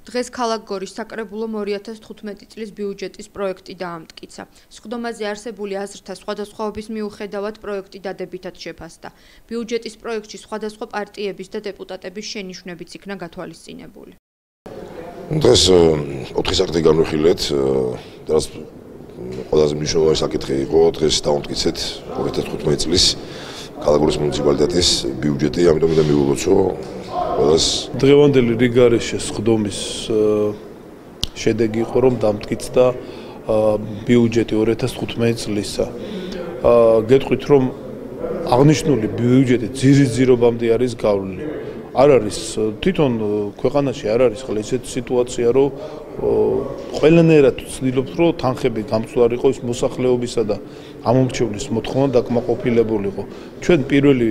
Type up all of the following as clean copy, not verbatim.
დღეს ქალაქ გორის საკრებულომ 2015 წლის ბიუჯეტის პროექტი დაამტკიცა. სხდომაზე არსებული აზრთა სხვადასხვაობის მიუხედავად პროექტი დადებითად შეფასდა. ბიუჯეტის პროექტში სხვადასხვა პარტიების და დეპუტატების შენიშვნებიც იქნა გათვალისწინებული. დღეს 4 საკითხი განვიხილეთ, რაც ყველაზე მნიშვნელოვანი საკითხი იყო, დღეს დავამტკიცეთ 2015 წლის ქალაქ გორის მუნიციპალიტეტის ბიუჯეტი, ამიტომ და მივულოცო დღევანდელი რიგარეშე სხდომის შედეგი იყო, რომ დამტკიცდა ბიუჯეტი 2015 წლისა. გეტყვით, რომ აღნიშნული ბიუჯეტი ძირითადად არის გავლილი. არ არის თვითონ ქვეყანაში არ არის ხოლმე ესეთი სიტუაცია, რომ ყველანაირად ვცდილობთ, რომ თანხები გამწვარი იყო ის მოსახლეობისა და ამომრჩევლის მოთხოვნა დაკმაყოფილებულიყო. ჩვენ პირველი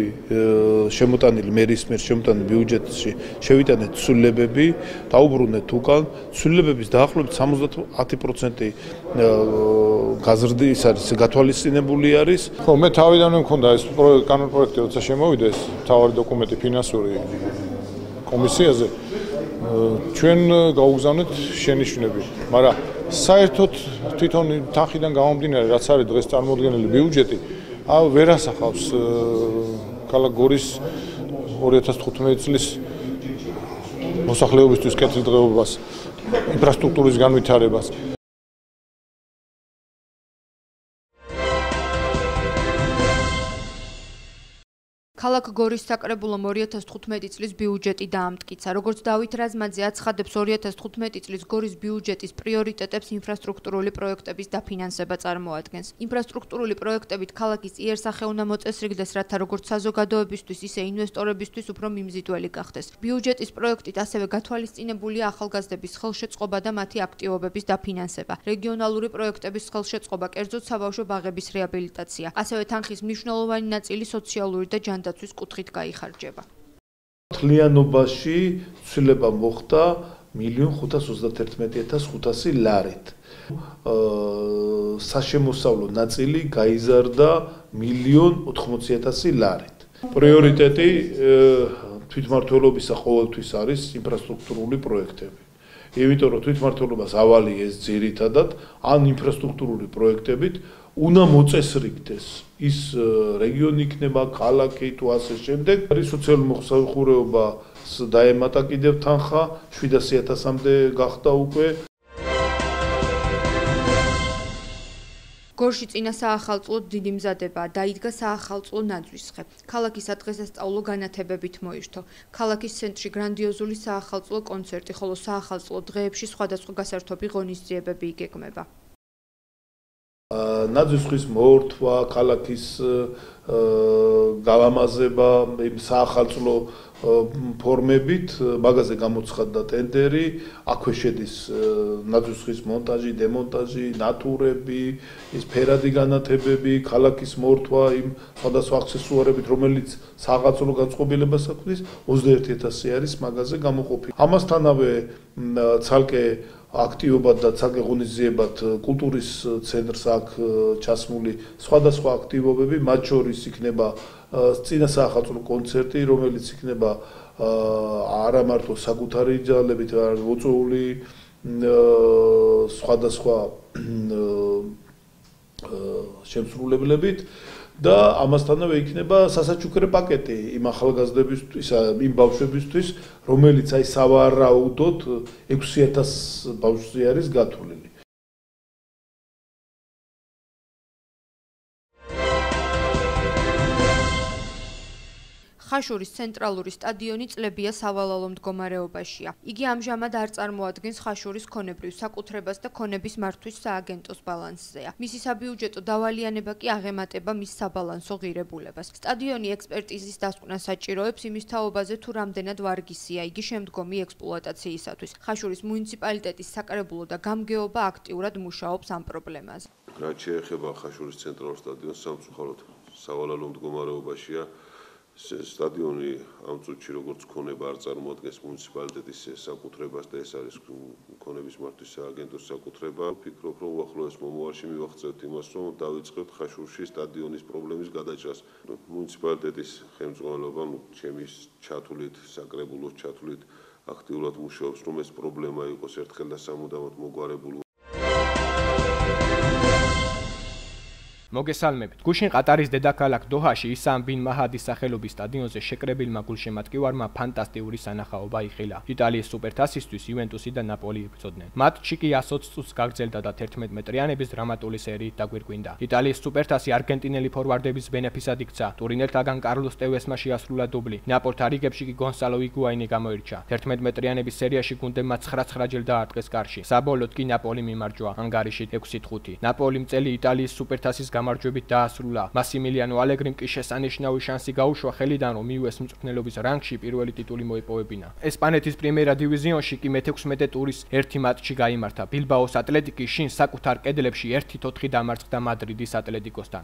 შემოტანილი მერის მიერ შემოტანილი ბიუჯეტში შევიტანეთ ცვლილებები, დაუბრუნეთ უკან ცვლილებების დაახლოებით 70% გაზრდის არის გათვალისწინებული არის. ხო, მე თავიდანვე მქონდა ეს კანონ პროექტი, როცა შემოვიდა ეს მთავარი დოკუმენტი ფინანსური კომისიაზე, ჩვენ გავუგზავნეთ შენიშვნები, მაგრამ საერთოდ თვითონ თანხიდან გამომდინარე, რაც არის დღეს წარმოდგენილი ბიუჯეტი, ვერ ასახავს ქალაქ გორის 2015 წლის მოსახლეობისთვის კეთილდღეობას, ინფრასტრუქტურის განვითარებას. ქალაქ გორის საკრებულომ 2015 წლის ბიუჯეტი დაამტკიცა. როგორც დავით რაზმაძე აცხადებს, 2015 წლის გორის ბიუჯეტის პრიორიტეტებს ინფრასტრუქტურული პროექტების დაფინანსება წარმოადგენს. ინფრასტრუქტურული პროექტებით ქალაქის იერსახე უნდა მოწესრიგდეს, რათა როგორც საზოგადოებისთვის, ისე ინვესტორებისთვის უფრო მიმზიდველი გახდეს. ბიუჯეტის პროექტით ასევე გათვალისწინებულია ახალგაზრდების ხელშეწყობა და მათი აქტივობების დაფინანსება, რეგიონალური პროექტების ხელშეწყობა, კერძოდ საბავშვო ბაღების რეაბილიტაცია. ასევე თანხის მნიშვნელოვანი ნაწილი სოციალური და ჯანდაცვის კუთხით გაიხარჯება. მთლიანობაში ცვლილება მოხდა 1.531.500 ლარით. საშემოსავლო ნაწილი გაიზარდა 1.080.000 ლარით. პრიორიტეტი თვითმმართველობისა ყოველთვის არის ინფრასტრუქტურული პროექტები. იმიტომ რომ თვითმმართველობას ავალი ეს ძირითადად ან ინფრასტრუქტურული პროექტებით უნდა მოწესრიგდეს ის რეგიონი იქნება, ქალაქი თუ ასე შემდეგ. არის სოციალური მომსახურებას დაემატა კიდევ თანხა 700.000-მდე გახდა უკვე. გორში წინა საახალწლოდ დიდი მზადებაა, დაიდგა საახალწლო ნაძვისხე. ქალაქის სადღესასწაულო განათებებით მოირთო. ქალაქის ცენტრში გრანდიოზული საახალწლო კონცერტი, ხოლო საახალწლო დღეებში სხვადასხვა გასართობი ღონისძიებები იგეგმება. ნაძვისხის მოორთვა, ქალაქის გალამაზება, საახალწლო ფორმებით, მაგაზე გამოცხადდა ტენდერი, აქვე შედის ნაძვისხის მონტაჟი, დემონტაჟი, ნატურები, ის ფერადი განათებები, ქალაქის მოორთვა იმ სხვადასხვა აქსესუარებით, რომელიც საახალწლო განწყობილებას აქვთ, 21.000 არის მაგაზე გამოყოფილი. ამასთანავე ცალკე აქტივობად და ცალკე ღონისძიებად კულტურის ცენტრს აქვს ჩასმული სხვადასხვა აქტივობები, მათ შორის იქნება წინა საახალწლო კონცერტი, რომელიც იქნება არა მარტო საკუთარი ძალებით, არამედ მოწვეული სხვადასხვა შემსრულებლებით და ამასთანავე იქნება სასაჩუქრე პაკეტი იმ ახალგაზრდებისთვის, იმ ბავშვებისთვის, რომელიც აი სავარაუდოდ 6,000 ბავშვზე არის გათვლილი. ხაშურის ცენტრალური სტადიონი წლებია სავალალო მდგომარეობაშია. იგი ამჟამად არ წარმოადგენს ხაშურის ქონებრივ საკუთრებას და ქონების მართვის სააგენტოს ბალანსზეა. მისი საბიუჯეტო დავალიანება კი აღემატება მის საბალანსო ღირებულებას. სტადიონი ექსპერტიზის დასკვნას საჭიროებს იმის თაობაზე, თუ რამდენად ვარგისია იგი შემდგომი ექსპლუატაციისათვის. ხაშურის მუნიციპალიტეტის საკრებულო და გამგეობა აქტიურად მუშაობს ამ პრობლემაზე. რაც შეეხება ხაშურის ცენტრალურ სტადიონს, სამწუხაროდ სავალალო მდგომარეობაშია. სტადიონი ამ წუთში როგორც ქონება არ წარმოადგენს მუნიციპალიტეტის საკუთრებას და ეს არის ქონების მართვის სააგენტოს საკუთრება. ვფიქრობ, რომ უახლოეს მომავალში მივახცევთ იმას, რომ დავიწყებთ ხაშურში სტადიონის პრობლემის გადაჭრას. მუნიციპალიტეტის ხელმძღვანელობამ ჩემის ჩათვლით, საკრებულოს ჩათვლით აქტიურად მუშაობს, რომ ეს პრობლემა იყოს ერთხელ და სამუდამოდ მოგვარებული. მოგესალმებით. გუშინ ყატარის დედაქალაქ დოჰაში ისამ ბინ მაჰადის სახელობის სტადიონზე შეკრებილმა გულშემატკივარმა ფანტასტიკური სანახაობა იხილა. იტალიის სუპერთასისთვის იუვენტუსი და ნაპოლი იბრძოდნენ. მატჩი კი 120 წუთს გაგრძელდა და 11 მეტრიანების დრამატული სერიით დაგვირგვინდა. იტალიის სუპერთასი არგენტინელი ფორვარდების ბენეფისად იქცა. ტურინელთაგან კარლოს ტევესმა შეასრულა დუბლი. ნაპოლთან რიგებში კი გონსალო იგუაინი გამოირჩა. 11 მეტრიანების სერიაში გუნდებმა 9 ჯერ დაარტყეს კარში. საბოლოოდ კი ნაპოლი მიმარჯვა ანგარიშით 6-5. ნაპოლიმ წელი იტალიის სუპერთასის გამარჯვებით დაასრულა. მასიმილიანო ალეგრიმ კი შესანიშნავი შანსი გაუშვა ხელიდან, რომ მიუეს მწვრთნელობის რანგში პირველი ტიტული მოიპოვებინა. ესპანეთის პრიმერა დივიზიონში კი მე-16 ტურის ერთი მატჩი გაიმართა. ბილბაოს ატლეტიკი შინ საკუთარ კედლებში 1-4 დამარცხდა მადრიდის ატლეტიკოსთან.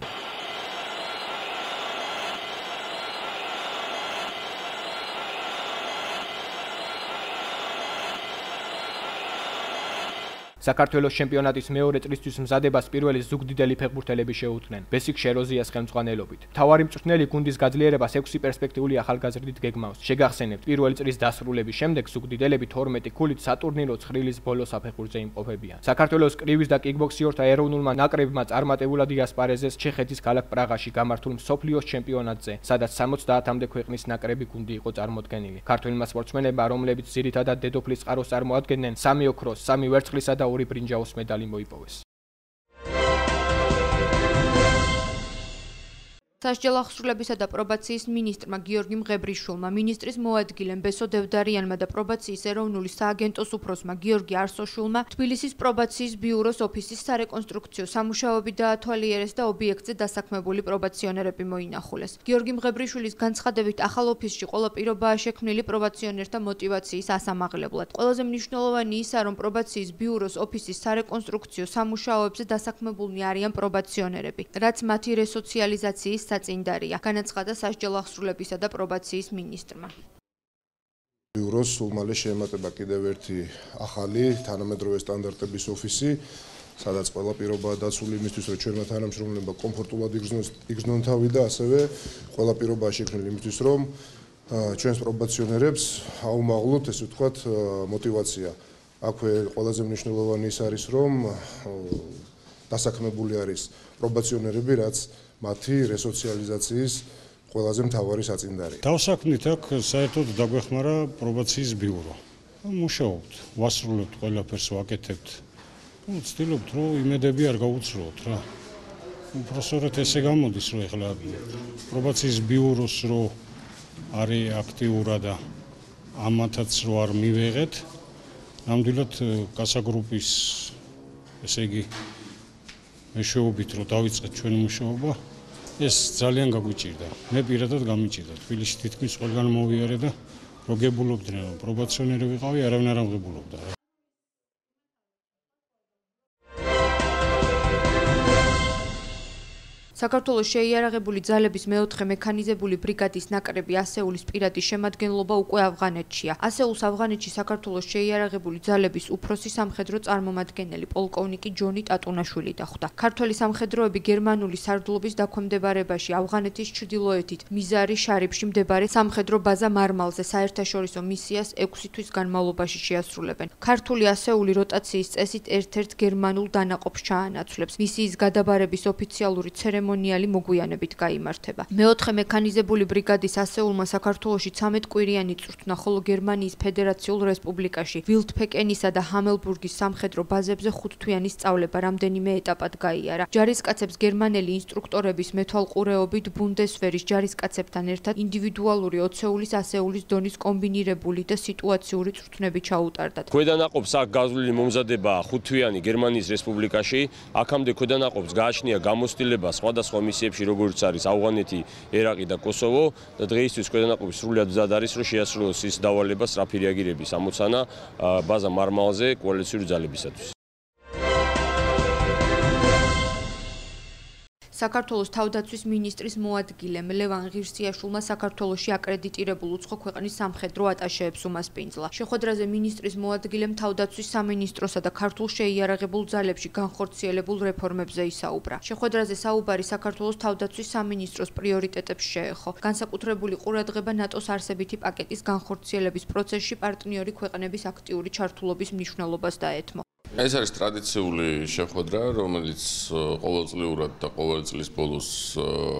საქართველოს ჩემპიონატის მეორე წლისთვის მზადებას პირველი ზუგდიდელი ფეხბურთელები შეუდგნენ. ბესიკ შეროზიას ხელმძღვანელობით. მთავარი მწვრთნელი გუნდის გაძლიერებას 6 პერსპექტიული ახალგაზრდით გეგმავს. შეგახსენებთ, პირველი წლის დასრულების შემდეგ ზუგდიდელები 12 ქულით სატურნირო ცხრილის ბოლო საფეხურზე იმყოფებიან. საქართველოს კრივის და კიკბოქსიორთა ეროვნულმა ნაკრებმა წარმატებულად იასპარეზეს ჩეხეთის ქალაქ პრაღაში გამართულ მსოფლიოს ჩემპიონატზე, სადაც 70-მდე ქვეყნის ნაკრები გუნდი იყო წარმოდგენილი. ქართველმა სპორტსმენებმა, რომლებიც ძირითადად დედოფლის წყაროს წარმოადგენდნენ, 3 ოქროს, 3 ვერცხლისა და 2 ბრინჯაოს მედალი მოიპოვეს. სასჯელ ახსრულებისა და პრობაციის მინისტრმა გიორგი მღებრიშვილმა, მინისტრის მოადგილემ ბესო დევდარიანმა და პრობაციის ეროვნული სააგენტოს უფროსმა გიორგი არსოშვილმა თბილისის პრობაციის ბიუროს ოფისის სარეკონსტრუქციო სამუშაოები დაათვალიერეს და ობიექტზე დასაქმებული პრობაციონერები მოინახულეს. გიორგი მღებრიშვილის განცხადებით, ახალ ოფისში ყველა პირობაა შექმნილი პრობაციონერთა მოტივაციის ასამაღლებლად. ყველაზე მნიშვნელოვანი ისაა, რომ პრობაციის ბიუროს ოფისის სარეკონსტრუქციო სამუშაოებზე დასაქმებულნი არიან პრობაციონერები, რაც მათი რესოციალიზაციის საწინდარია, განაცხადა სასჯელ ახსრულებისა და პრობაციის მინისტრმა. ბიუროს სულ მალე შეემატება კიდევ ერთი ახალი თანამედროვე სტანდარტების ოფისი, სადაც ყველა პირობაა დაცული იმისთვის, რომ ჩვენმა თანამშრომლებმა კომფორტულად იგრძნონ თავი და ასევე ყველა პირობაა შექმნილი იმისთვის, რომ ჩვენს პრობაციონერებს აუმაღლოთ, ესე ვთქვათ, მოტივაცია. აქვე ყველაზე მნიშვნელოვანი ის არის, რომ დასაქმებული არის პრობაციონერები, რაც მათი რესოციალიზაციის ყველაზე მთავარი საწინდარია. დავსაქმნით აქ საერთოდ დაგვეხმარა პრობაციის ბიურო. მუშაობთ, ვასრულებთ ყველაფერს, ვაკეთებთ. ვცდილობთ, რომ იმედები არ გაუცრუოთ რა. უბრალოდ ესე გამოდის, რომ ეხლა პრობაციის ბიუროს რო არის აქტიურა და ამათაც რო არ მივეღეთ, ნამდვილად კასაგრუპის ესე იგი მეშვეობით რომ დავიწყეთ ჩვენი მუშაობა, ეს ძალიან გაგვიჭირდა. მე პირადად გამიჭირდა. თბილისში თითქმის ყველგან მოვიარე და რო გებულობდნენ, რომ პრობაციონერი ვიყავი, არავინ არ ამღებულობდა. საქართველოს შეიარაღებული ძალების მეოთხე მექანიზებული ბრიგადის ნაკრები ასეულის პირადი შემადგენლობა უკვე ავღანეთშია. ასეულს ავღანეთში საქართველოს შეიარაღებული ძალების უფროსი სამხედრო წარმომადგენელი პოლკოვნიკი ჯონი ტატუნაშვილი დახვდა. ქართველი სამხედროები გერმანული სარდლობის დაქვემდებარებაში ავღანეთის ჩრდილოეთით მიზარი შარიფში მდებარე სამხედრო ბაზა მარმალზე საერთაშორისო მისიას 6 თვის განმავლობაში შეასრულებენ. ქართული ასეული როტაციის წესით ერთ-ერთ გერმანულ დანაყოფს ჩაანაცვლებს. მისიის გადაბარების ოფიციალური ცერემონია მოგვიანებით გაიმართება. მეოთხე მექანიზებული ბრიგადის ასეულმა საქართველოში 13 კვირიანი წვრთნა, ხოლო გერმანიის ფედერაციულ რესპუბლიკაში ვილდფეკენისა და ჰამელბურგის სამხედრო ბაზებზე 5 თვიანი სწავლება რამდენიმე ეტაპად გაიარა. ჯარისკაცებს გერმანელი ინსტრუქტორების მეთვალყურეობით ბუნდესვერის ჯარისკაცებთან ერთად ინდივიდუალური ოცეულის ასეულის დონის კომბინირებული და სიტუაციური წვრთნები ჩაუტარდათ. ქვედანაყოფს აქ გაზვლილი მომზადება 5 თვიანი გერმანიის რესპუბლიკაში. აქამდე ქვედანაყოფს გააჩნია გამოცდილება სხვადასხვა მისიებში, როგორც არის ავღანეთი, ერაყი და კოსოვო და დღეისთვის ქვედანაყოფი სრულად მზად არის, რომ შეასრულოს ის დავალება სწრაფი რეაგირების ამოცანა ბაზა მარმალზე კოალიციური ძალებისათვის. საქართველოს თავდაცვის მინისტრის მოადგილემ ლევან ღირსიაშვილმა საქართველოში აკრედიტირებულ უცხო ქვეყნის სამხედრო ატაშეებს უმასპინძლა. შეხვედრაზე მინისტრის მოადგილემ თავდაცვის სამინისტროსა და ქართულ შეიარაღებულ ძალებში განხორციელებულ რეფორმებზე ისაუბრა. შეხვედრაზე საუბარი საქართველოს თავდაცვის სამინისტროს პრიორიტეტებს შეეხო. განსაკუთრებული ყურადღება ნატოს არსებითი პაკეტის განხორციელების პროცესში პარტნიორი ქვეყნების აქტიური ჩართულობის მნიშვნელობას დაეთმო. ეს არის ტრადიციული შეხვედრა, რომელიც ყოველწლიურად და ყოველ წლის ბოლოს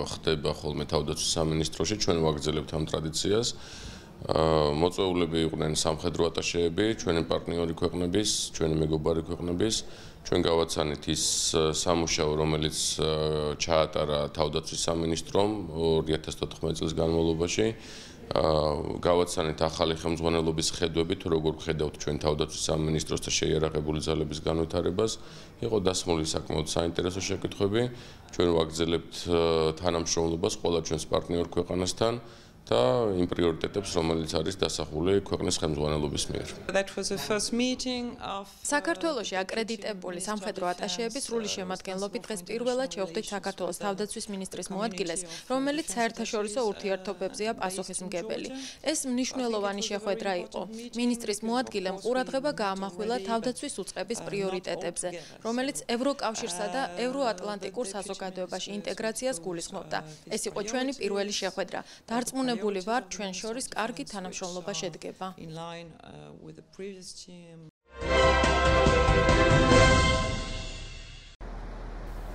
ხდება ხოლმე თავდაცვის სამინისტროში. ჩვენ ვაგრძელებთ ამ ტრადიციას. მოწვეულები იყვნენ სამხედრო ატაშეები, ჩვენი პარტნიორი ქვეყნების, ჩვენი მეგობარი ქვეყნების. ჩვენ გავაცანით ის სამუშაო, რომელიც ჩაატარა თავდაცვის სამინისტრომ 2014 წლის განმავლობაში. გავაცანით ახალი ხელმძღვანელობის ხედვები, თუ როგორ ხედავთ ჩვენ თავდაცვის სამინისტროს და შეიარაღებული ძალების განვითარებას. იყო დასმული საკმაოდ საინტერესო შეკითხვები. ჩვენ ვაგრძელებთ თანამშრომლობას ყველა ჩვენს პარტნიორ ქვეყანასთან და იმ პრიორიტეტებს, რომელიც არის დასახული ქვეყნის ხელმძღვანელობის მიერ. საქართველოში აკრედიტებული სამხედრო ატაშეები სრული შემადგენლობით დღეს პირველად შეხვდით საქართველოს თავდაცვის მინისტრის მოადგილეს, რომელიც საერთაშორისო ურთიერთობებზეა პასუხისმგებელი. ეს მნიშვნელოვანი შეხვედრა იყო. მინისტრის მოადგილემ ყურადღება გაამახვილა თავდაცვის უწყების პრიორიტეტებზე, რომელიც ევროკავშირსა და ევროატლანტიკურ საზოგადოებაში ინტეგრაციას გულისხმობდა. ეს იყო ჩვენი პირველი შეხვედრა. დარწმუნებული ვარ, ჩვენ შორის კარგი თანამშრომლობა შედგება.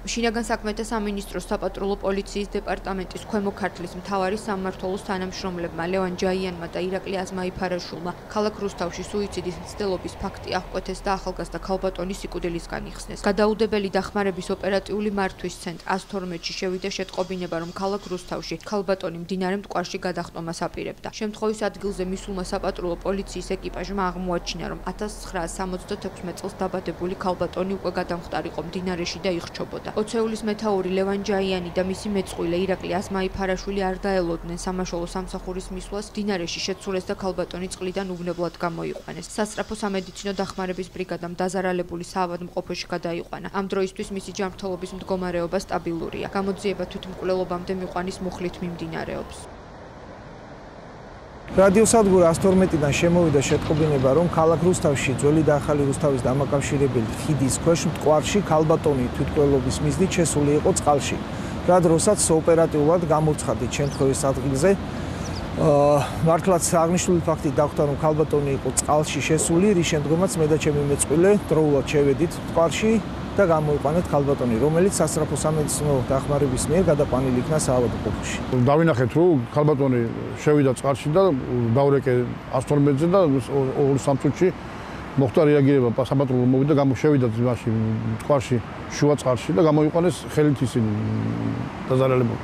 შინაგან საქმეთა სამინისტროს საპატრულო პოლიციის დეპარტამენტის ქვემო ქართლის მთავარი სამმართველოს თანამშრომლებმა ლევან ჯაიანმა და ირაკლი აზმაიფარაშვილმა ქალაქ რუსთავში სუიციდის მცდელობის ფაქტი აღკვეთეს და ახალგაზრდა ქალბატონი სიკვდილისგან იხსნეს. გადაუდებელი დახმარების ოპერატიული მართვის ცენტრ 112-ში შევიდა შეტყობინება, რომ ქალაქ რუსთავში ქალბატონი მდინარე მტკვარში გადახტომას აპირებდა. შემთხვევის ადგილზე მისულმა საპატრულო პოლიციის ეკიპაჟმა აღმოაჩინა, რომ 1976 წელს დაბადებული ქალბატონი უკვე გადამხტარიყო მდინარეში და იხჩობოდა. ოცეულის მეთაური ლევან ჯაიანი და მისი მეწყვილე ირაკლი აზმაიფარაშვილი არ დაელოდნენ სამაშველო სამსახურის მისვლას მდინარეში შეცურეს და ქალბატონი წყლიდან უვნებლად გამოიყვანეს. სასწრაფო სამედიცინო დახმარების ბრიგადამ დაზარალებული საავადმყოფოში გადაიყვანა. ამ დროისთვის მისი ჯანმრთელობის მდგომარეობა სტაბილურია. გამოძიება თვითმკვლელობამდე მიყვანის მუხლით მიმდინარეობს. რადიოსადგურ 112-დან შემოვიდა შეტყობინება, რომ ქალაქ რუსთავში ძველი და ახალი რუსთავის დამაკავშირებელი ხიდის ქვეშ მტკვარში ქალბატონი თვითმკვლელობის მიზნით შესული იყო წყალში. რა დროსაც ოპერატიულად გამოცხადეთ შემთხვევის ადგილზე, მართლაც აღნიშნული ფაქტი დახვდა, რომ ქალბატონი იყო წყალში შესული, რის შემდგომაც მე და ჩემი მეწყვილე დროულად შევედით მტკვარში და გამოიყვანეთ ქალბატონი, რომელიც სასწრაფო სამედიცინო დახმარების მიერ გადაყვანილი იქნა საავადმყოფოში. დავინახეთ, რომ ქალბატონი შევიდა წყალში და დავრეკე 112-ზე და 2-3 წუთში მოხდა რეაგირება, საპატრულო მოვიდა, შევიდა მაშინ მტკვარში, შუა წყალში და გამოიყვანეს ხელით ისინი დაზარალებული.